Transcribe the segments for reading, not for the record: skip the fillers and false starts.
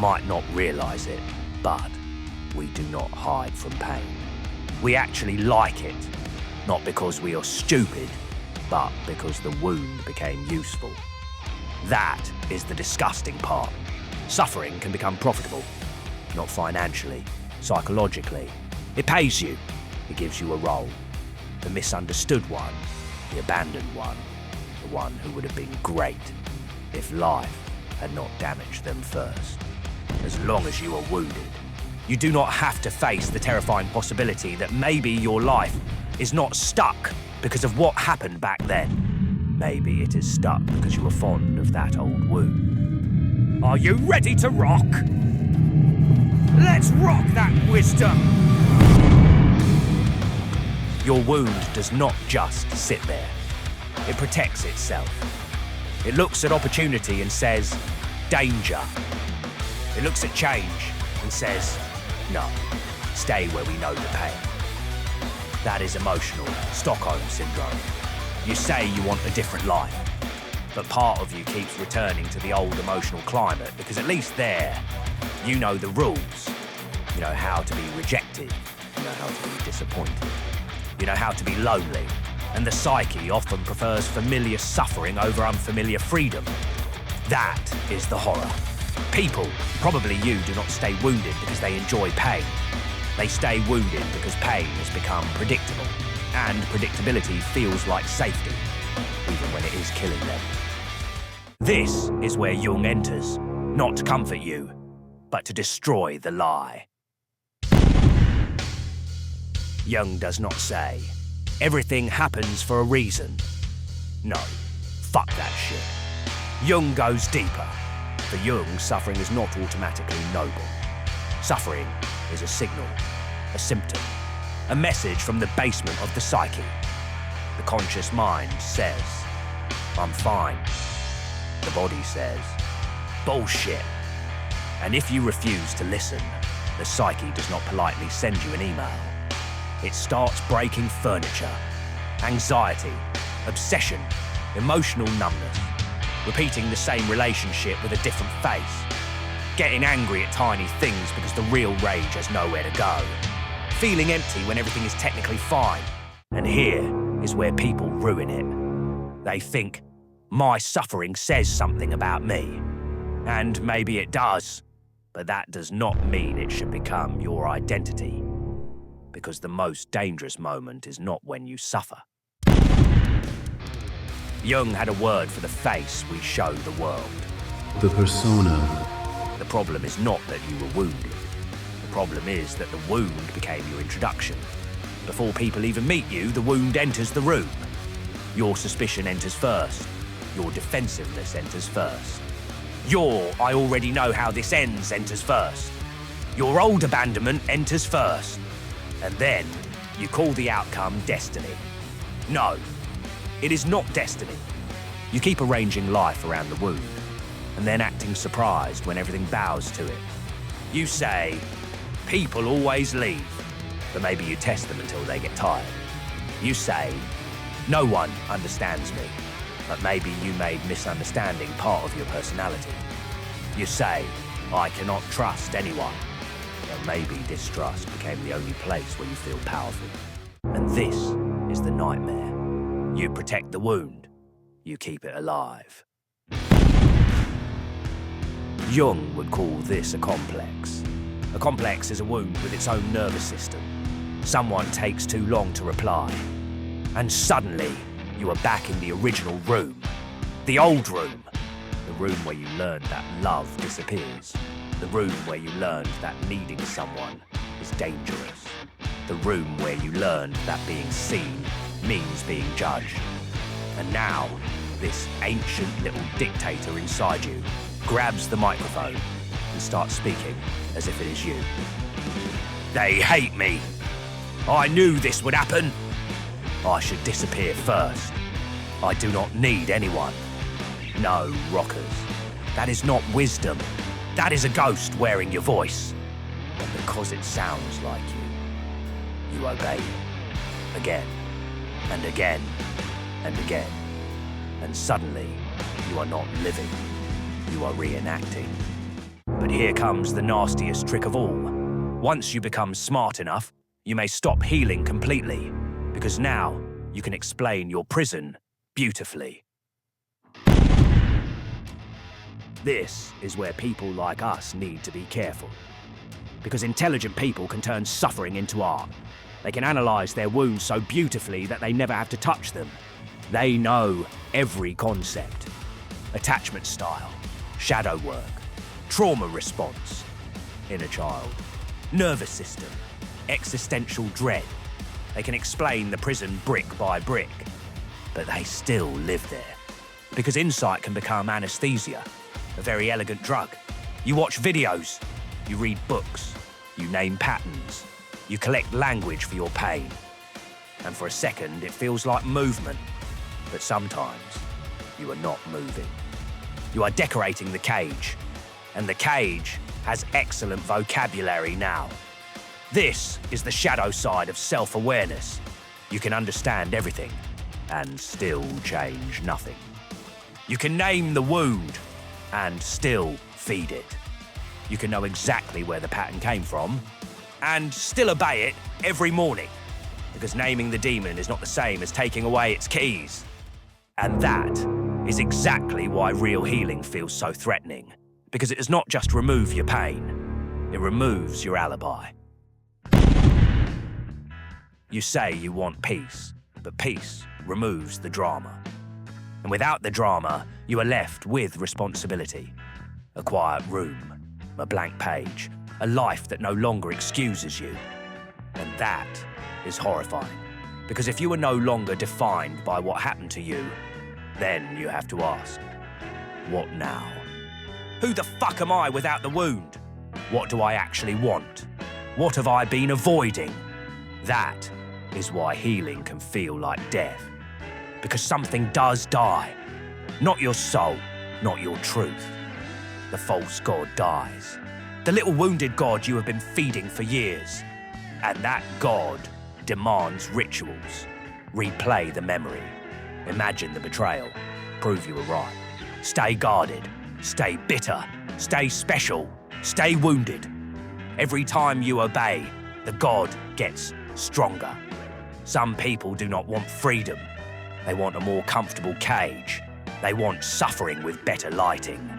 might not realize it, but we do not hide from pain. We actually like it, not because we are stupid, but because the wound became useful. That is the disgusting part. Suffering can become profitable, not financially, psychologically. It pays you. It gives you a role. The misunderstood one, the abandoned one, the one who would have been great if life had not damaged them first. As long as you are wounded, you do not have to face the terrifying possibility that maybe your life is not stuck because of what happened back then. Maybe it is stuck because you were fond of that old wound. Are you ready to rock? Let's rock that wisdom! Your wound does not just sit there. It protects itself. It looks at opportunity and says, danger. It looks at change and says, no, stay where we know the pain. That is emotional Stockholm syndrome. You say you want a different life, but part of you keeps returning to the old emotional climate because at least there, you know the rules. You know how to be rejected. You know how to be disappointed. You know how to be lonely. And the psyche often prefers familiar suffering over unfamiliar freedom. That is the horror. People, probably you, do not stay wounded because they enjoy pain. They stay wounded because pain has become predictable, and predictability feels like safety, even when it is killing them. This is where Jung enters, not to comfort you, but to destroy the lie. Jung does not say, everything happens for a reason. No, fuck that shit. Jung goes deeper. For Jung, suffering is not automatically noble. Suffering is a signal, a symptom, a message from the basement of the psyche. The conscious mind says, I'm fine. The body says, bullshit. And if you refuse to listen, the psyche does not politely send you an email. It starts breaking furniture, anxiety, obsession, emotional numbness, repeating the same relationship with a different face, getting angry at tiny things because the real rage has nowhere to go, feeling empty when everything is technically fine. And here is where people ruin it. They think, my suffering says something about me. And maybe it does, but that does not mean it should become your identity. Because the most dangerous moment is not when you suffer. Jung had a word for the face we show the world. The persona. The problem is not that you were wounded. The problem is that the wound became your introduction. Before people even meet you, the wound enters the room. Your suspicion enters first. Your defensiveness enters first. Your I already know how this ends enters first. Your old abandonment enters first. And then you call the outcome destiny. No, it is not destiny. You keep arranging life around the wound, and then acting surprised when everything bows to it. You say, people always leave, but maybe you test them until they get tired. You say, no one understands me, but maybe you made misunderstanding part of your personality. You say, I cannot trust anyone. But maybe distrust became the only place where you feel powerful. And this is the nightmare. You protect the wound. You keep it alive. Jung would call this a complex. A complex is a wound with its own nervous system. Someone takes too long to reply. And suddenly, you are back in the original room. The old room. The room where you learned that love disappears. The room where you learned that needing someone is dangerous. The room where you learned that being seen means being judged. And now, this ancient little dictator inside you grabs the microphone and starts speaking as if it is you. They hate me. I knew this would happen. I should disappear first. I do not need anyone. No, rockers. That is not wisdom. That is a ghost wearing your voice. And because it sounds like you obey it. Again, and again, and again. And suddenly, you are not living. You are reenacting. But here comes the nastiest trick of all. Once you become smart enough, you may stop healing completely, because now you can explain your prison beautifully. This is where people like us need to be careful. Because intelligent people can turn suffering into art. They can analyse their wounds so beautifully that they never have to touch them. They know every concept. Attachment style, shadow work, trauma response, inner child, nervous system, existential dread. They can explain the prison brick by brick, but they still live there. Because insight can become anesthesia, a very elegant drug. You watch videos, you read books, you name patterns, you collect language for your pain. And for a second, it feels like movement, but sometimes you are not moving. You are decorating the cage, and the cage has excellent vocabulary now. This is the shadow side of self-awareness. You can understand everything and still change nothing. You can name the wound and still feed it. You can know exactly where the pattern came from and still obey it every morning, because naming the demon is not the same as taking away its keys. And that is exactly why real healing feels so threatening, because it does not just remove your pain, it removes your alibi. You say you want peace, but peace removes the drama. And without the drama, you are left with responsibility. A quiet room, a blank page, a life that no longer excuses you. And that is horrifying, because if you are no longer defined by what happened to you, then you have to ask, what now? Who the fuck am I without the wound? What do I actually want? What have I been avoiding? That is why healing can feel like death. Because something does die. Not your soul, not your truth. The false god dies. The little wounded god you have been feeding for years. And that god demands rituals. Replay the memory. Imagine the betrayal. Prove you were right. Stay guarded. Stay bitter. Stay special. Stay wounded. Every time you obey, the god gets stronger. Some people do not want freedom. They want a more comfortable cage. They want suffering with better lighting.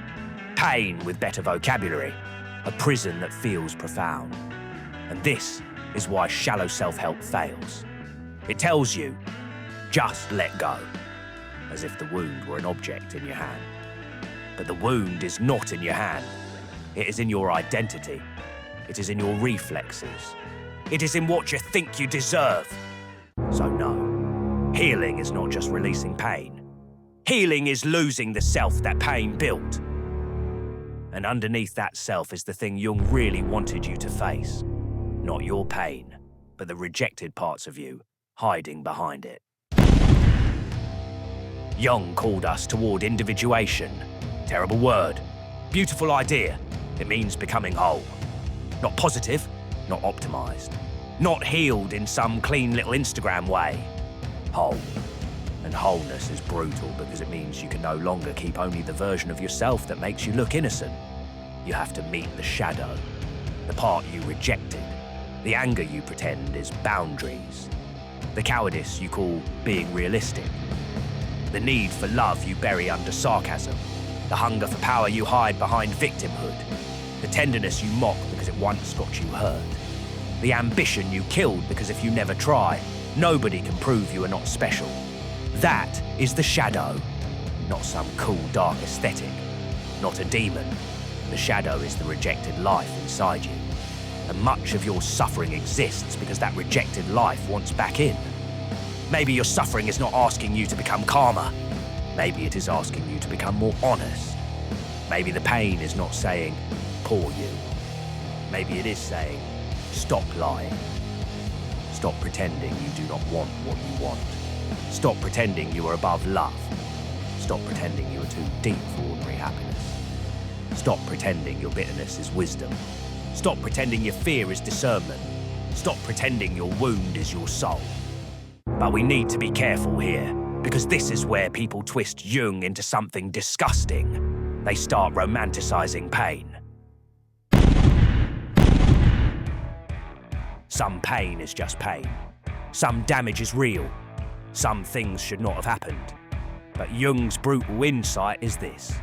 Pain with better vocabulary. A prison that feels profound. And this is why shallow self-help fails. It tells you, just let go, as if the wound were an object in your hand. But the wound is not in your hand. It is in your identity. It is in your reflexes. It is in what you think you deserve. So no, healing is not just releasing pain. Healing is losing the self that pain built. And underneath that self is the thing Jung really wanted you to face. Not your pain, but the rejected parts of you hiding behind it. Jung called us toward individuation. Terrible word. Beautiful idea. It means becoming whole. Not positive, not optimized. Not healed in some clean little Instagram way. Whole. And wholeness is brutal because it means you can no longer keep only the version of yourself that makes you look innocent. You have to meet the shadow, the part you rejected. The anger you pretend is boundaries. The cowardice you call being realistic. The need for love you bury under sarcasm. The hunger for power you hide behind victimhood. The tenderness you mock because it once got you hurt. The ambition you killed because if you never try, nobody can prove you are not special. That is the shadow, not some cool dark aesthetic, not a demon. The shadow is the rejected life inside you. And much of your suffering exists because that rejected life wants back in. Maybe your suffering is not asking you to become calmer. Maybe it is asking you to become more honest. Maybe the pain is not saying, poor you. Maybe it is saying, stop lying. Stop pretending you do not want what you want. Stop pretending you are above love. Stop pretending you are too deep for ordinary happiness. Stop pretending your bitterness is wisdom. Stop pretending your fear is discernment. Stop pretending your wound is your soul. But we need to be careful here, because this is where people twist Jung into something disgusting. They start romanticizing pain. Some pain is just pain. Some damage is real. Some things should not have happened. But Jung's brutal insight is this.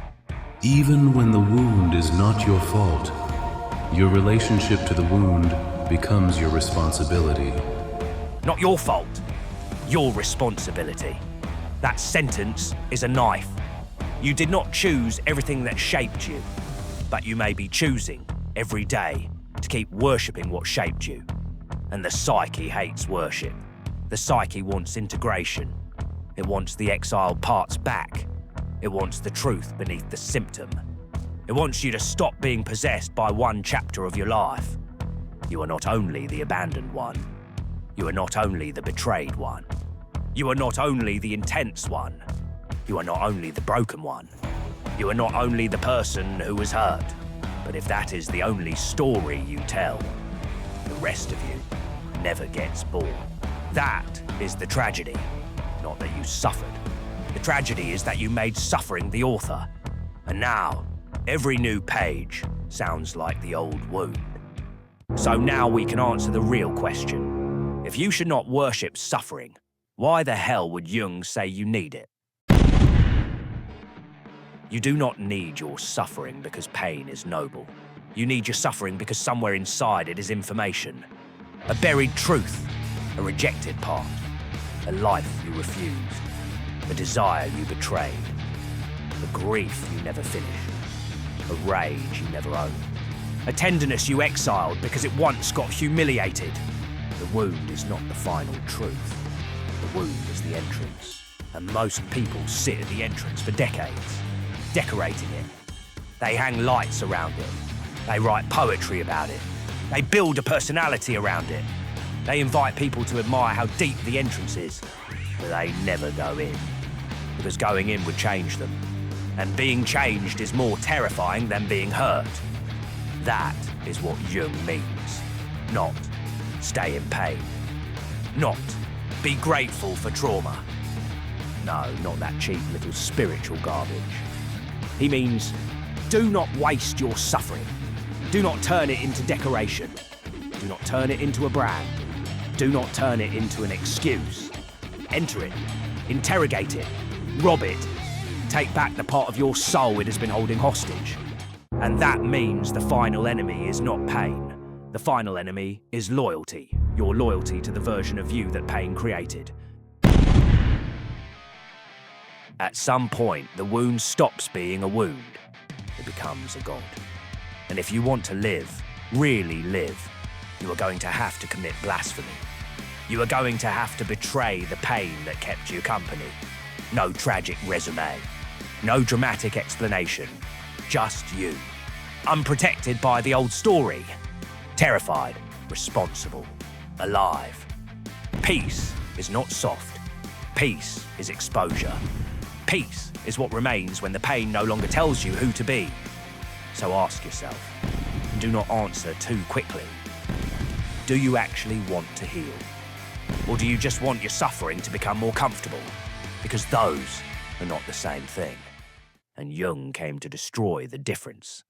Even when the wound is not your fault, your relationship to the wound becomes your responsibility. Not your fault, your responsibility. That sentence is a knife. You did not choose everything that shaped you, but you may be choosing every day to keep worshipping what shaped you. And the psyche hates worship. The psyche wants integration. It wants the exiled parts back. It wants the truth beneath the symptom. It wants you to stop being possessed by one chapter of your life. You are not only the abandoned one. You are not only the betrayed one. You are not only the intense one. You are not only the broken one. You are not only the person who was hurt. But if that is the only story you tell, the rest of you never gets born. That is the tragedy, not that you suffered. The tragedy is that you made suffering the author. And now, every new page sounds like the old wound. So now we can answer the real question. If you should not worship suffering, why the hell would Jung say you need it? You do not need your suffering because pain is noble. You need your suffering because somewhere inside it is information. A buried truth, a rejected part, a life you refused, a desire you betrayed, a grief you never finished, a rage you never owned, a tenderness you exiled because it once got humiliated. The wound is not the final truth. The wound is the entrance. And most people sit at the entrance for decades, decorating it. They hang lights around it. They write poetry about it. They build a personality around it. They invite people to admire how deep the entrance is, but they never go in, because going in would change them. And being changed is more terrifying than being hurt. That is what Jung means. Not stay in pain. Not be grateful for trauma. No, not that cheap little spiritual garbage. He means, do not waste your suffering. Do not turn it into decoration. Do not turn it into a brand. Do not turn it into an excuse. Enter it, interrogate it, rob it. Take back the part of your soul it has been holding hostage. And that means the final enemy is not pain. The final enemy is loyalty. Your loyalty to the version of you that pain created. At some point, the wound stops being a wound. It becomes a god. And if you want to live, really live, you are going to have to commit blasphemy. You are going to have to betray the pain that kept you company. No tragic resume. No dramatic explanation. Just you. Unprotected by the old story. Terrified, responsible, alive. Peace is not soft. Peace is exposure. Peace is what remains when the pain no longer tells you who to be. So ask yourself, and do not answer too quickly. Do you actually want to heal? Or do you just want your suffering to become more comfortable? Because those are not the same thing. And Jung came to destroy the difference.